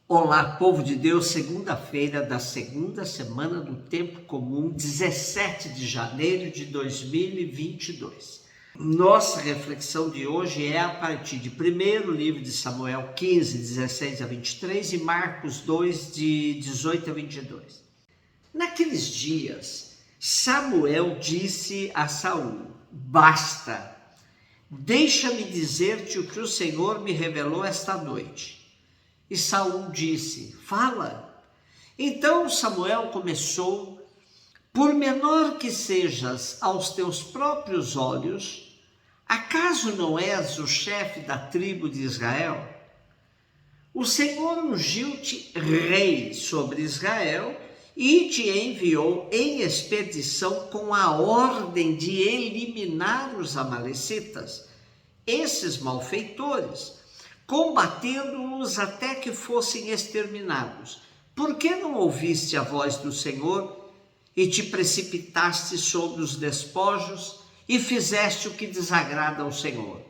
Olá, povo de Deus, segunda-feira da segunda semana do Tempo Comum, 17 de janeiro de 2022. Nossa reflexão de hoje é a partir de 1º livro de Samuel 15, 16 a 23 e Marcos 2, de 18 a 22. Naqueles dias, Samuel disse a Saul: basta, deixa-me dizer-te o que o Senhor me revelou esta noite. E Saul disse: fala. Então Samuel começou: por menor que sejas aos teus próprios olhos, acaso não és o chefe da tribo de Israel? O Senhor ungiu-te rei sobre Israel e te enviou em expedição com a ordem de eliminar os amalecitas, esses malfeitores, combatendo-os até que fossem exterminados. Por que não ouviste a voz do Senhor e te precipitaste sobre os despojos e fizeste o que desagrada ao Senhor?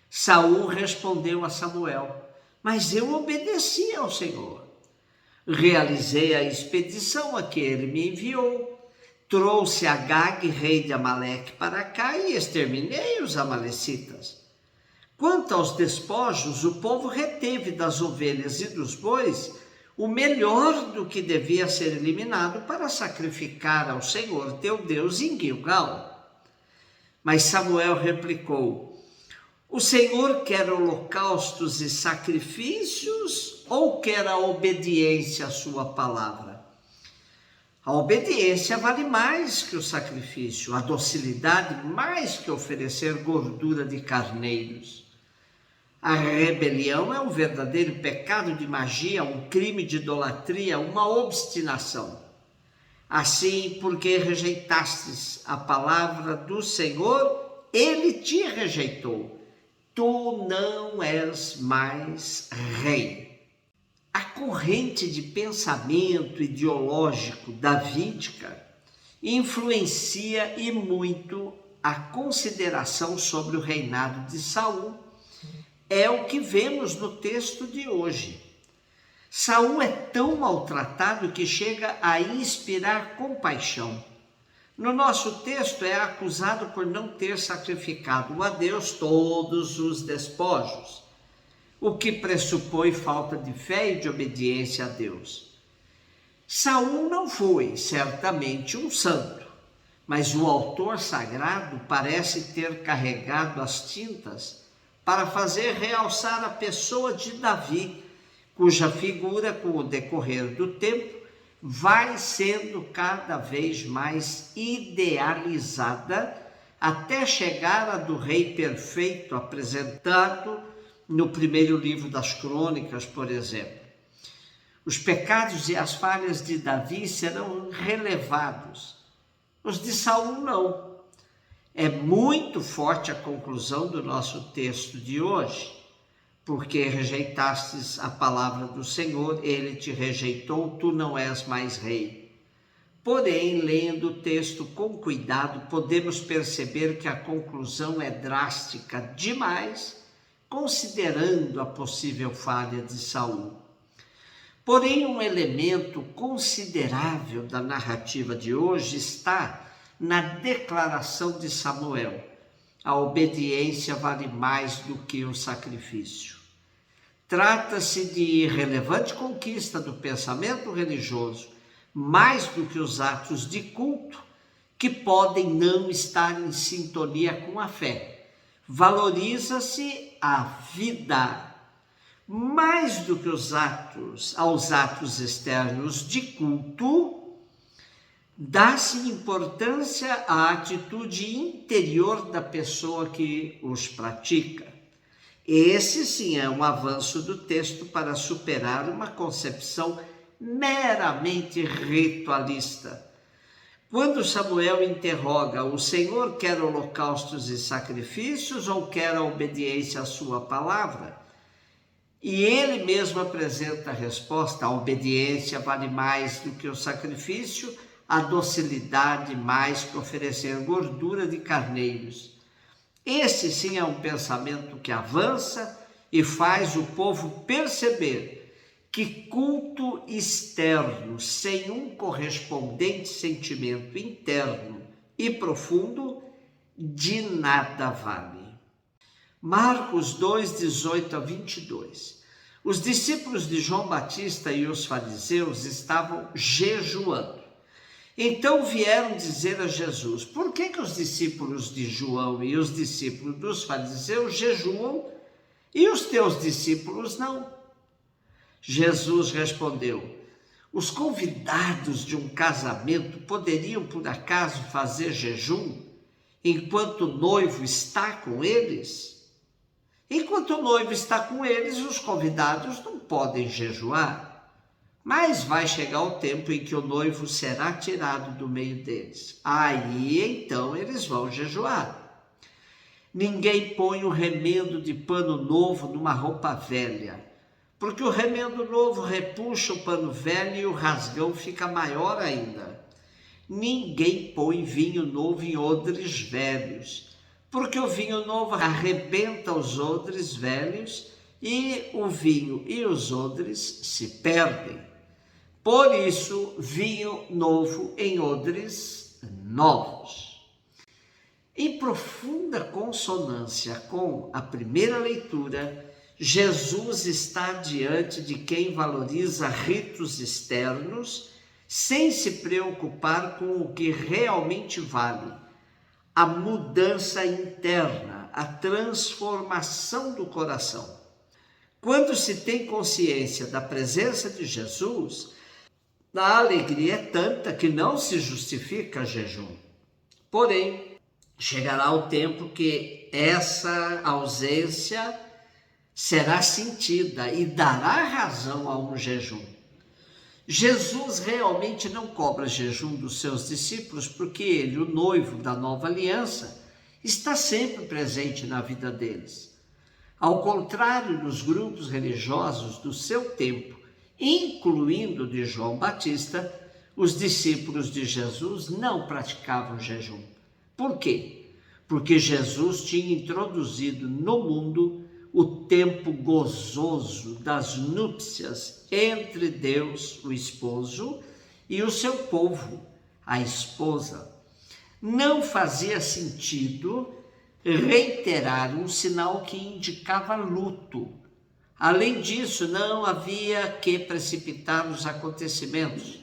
Saul respondeu a Samuel: mas eu obedeci ao Senhor. Realizei a expedição a que ele me enviou. Trouxe Agag, rei de Amaleque, para cá e exterminei os amalecitas. Quanto aos despojos, o povo reteve das ovelhas e dos bois o melhor do que devia ser eliminado para sacrificar ao Senhor teu Deus em Gilgal. Mas Samuel replicou: o Senhor quer holocaustos e sacrifícios ou quer a obediência à sua palavra? A obediência vale mais que o sacrifício, a docilidade mais que oferecer gordura de carneiros. A rebelião é um verdadeiro pecado de magia, um crime de idolatria, uma obstinação. Assim, porque rejeitastes a palavra do Senhor, ele te rejeitou. Tu não és mais rei. A corrente de pensamento ideológico davídica influencia e muito a consideração sobre o reinado de Saul. É o que vemos no texto de hoje. Saul é tão maltratado que chega a inspirar compaixão. No nosso texto é acusado por não ter sacrificado a Deus todos os despojos, o que pressupõe falta de fé e de obediência a Deus. Saul não foi certamente um santo, mas o autor sagrado parece ter carregado as tintas para fazer realçar a pessoa de Davi, cuja figura, com o decorrer do tempo, vai sendo cada vez mais idealizada, até chegar a do rei perfeito apresentado no 1º livro das Crônicas, por exemplo. Os pecados e as falhas de Davi serão relevados, os de Saul não. É muito forte a conclusão do nosso texto de hoje. Porque rejeitastes a palavra do Senhor, ele te rejeitou, tu não és mais rei. Porém, lendo o texto com cuidado, podemos perceber que a conclusão é drástica demais, considerando a possível falha de Saul. Porém, um elemento considerável da narrativa de hoje está na declaração de Samuel: a obediência vale mais do que o sacrifício. Trata-se de relevante conquista do pensamento religioso, mais do que os atos de culto, que podem não estar em sintonia com a fé. Valoriza-se a vida, mais do que aos atos externos de culto. Dá-se importância à atitude interior da pessoa que os pratica. Esse sim é um avanço do texto para superar uma concepção meramente ritualista. Quando Samuel interroga: o Senhor quer holocaustos e sacrifícios ou quer a obediência à sua palavra? E ele mesmo apresenta a resposta: a obediência vale mais do que o sacrifício, a docilidade mais que oferecer gordura de carneiros. Esse sim é um pensamento que avança e faz o povo perceber que culto externo sem um correspondente sentimento interno e profundo de nada vale. Marcos 2, 18 a 22. Os discípulos de João Batista e os fariseus estavam jejuando. Então vieram dizer a Jesus: por que os discípulos de João e os discípulos dos fariseus jejuam e os teus discípulos não? Jesus respondeu: os convidados de um casamento poderiam por acaso fazer jejum enquanto o noivo está com eles? Enquanto o noivo está com eles, os convidados não podem jejuar. Mas vai chegar o tempo em que o noivo será tirado do meio deles. Aí então eles vão jejuar. Ninguém põe um remendo de pano novo numa roupa velha, porque o remendo novo repuxa o pano velho e o rasgão fica maior ainda. Ninguém põe vinho novo em odres velhos, porque o vinho novo arrebenta os odres velhos e o vinho e os odres se perdem. Por isso, vinho novo em odres novos. Em profunda consonância com a primeira leitura, Jesus está diante de quem valoriza ritos externos sem se preocupar com o que realmente vale: a mudança interna, a transformação do coração. Quando se tem consciência da presença de Jesus, a alegria é tanta que não se justifica jejum. Porém, chegará o tempo que essa ausência será sentida e dará razão a um jejum. Jesus realmente não cobra jejum dos seus discípulos porque ele, o noivo da nova aliança, está sempre presente na vida deles. Ao contrário dos grupos religiosos do seu tempo, incluindo de João Batista, os discípulos de Jesus não praticavam jejum. Por quê? Porque Jesus tinha introduzido no mundo o tempo gozoso das núpcias entre Deus, o esposo, e o seu povo, a esposa. Não fazia sentido reiterar um sinal que indicava luto. Além disso, não havia que precipitar os acontecimentos.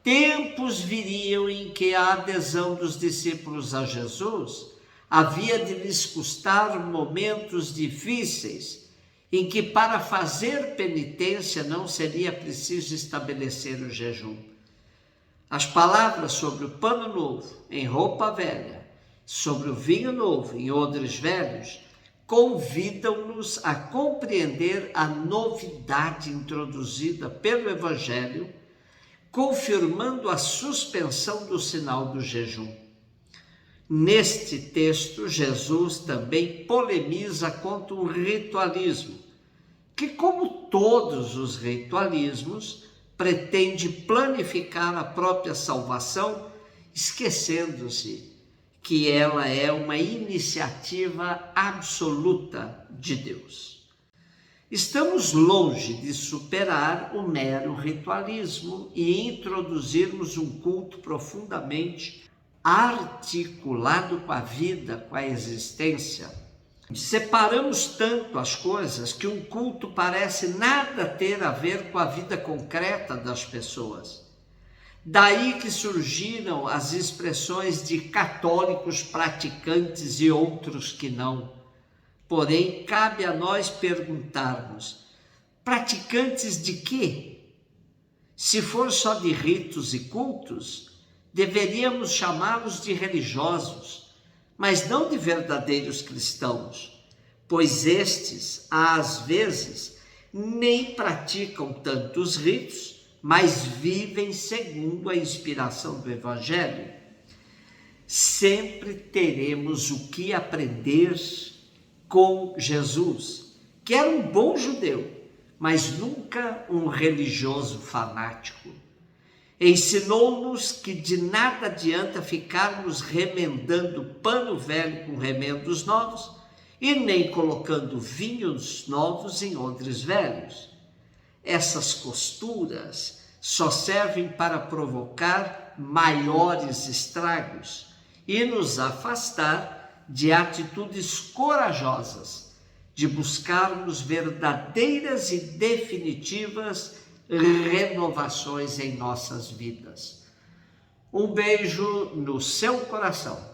Tempos viriam em que a adesão dos discípulos a Jesus havia de lhes custar momentos difíceis, em que para fazer penitência não seria preciso estabelecer o jejum. As palavras sobre o pano novo em roupa velha, sobre o vinho novo em odres velhos, convidam-nos a compreender a novidade introduzida pelo Evangelho, confirmando a suspensão do sinal do jejum. Neste texto, Jesus também polemiza contra o ritualismo, que, como todos os ritualismos, pretende planificar a própria salvação, esquecendo-se que ela é uma iniciativa absoluta de Deus. Estamos longe de superar o mero ritualismo e introduzirmos um culto profundamente articulado com a vida, com a existência. Separamos tanto as coisas que um culto parece nada ter a ver com a vida concreta das pessoas. Daí que surgiram as expressões de católicos praticantes e outros que não. Porém, cabe a nós perguntarmos: praticantes de quê? Se for só de ritos e cultos, deveríamos chamá-los de religiosos, mas não de verdadeiros cristãos, pois estes, às vezes, nem praticam tantos ritos, mas vivem segundo a inspiração do Evangelho. Sempre teremos o que aprender com Jesus, que era um bom judeu, mas nunca um religioso fanático. Ensinou-nos que de nada adianta ficarmos remendando pano velho com remendos novos e nem colocando vinhos novos em odres velhos. essas costuras só servem para provocar maiores estragos e nos afastar de atitudes corajosas, de buscarmos verdadeiras e definitivas renovações em nossas vidas. Um beijo no seu coração.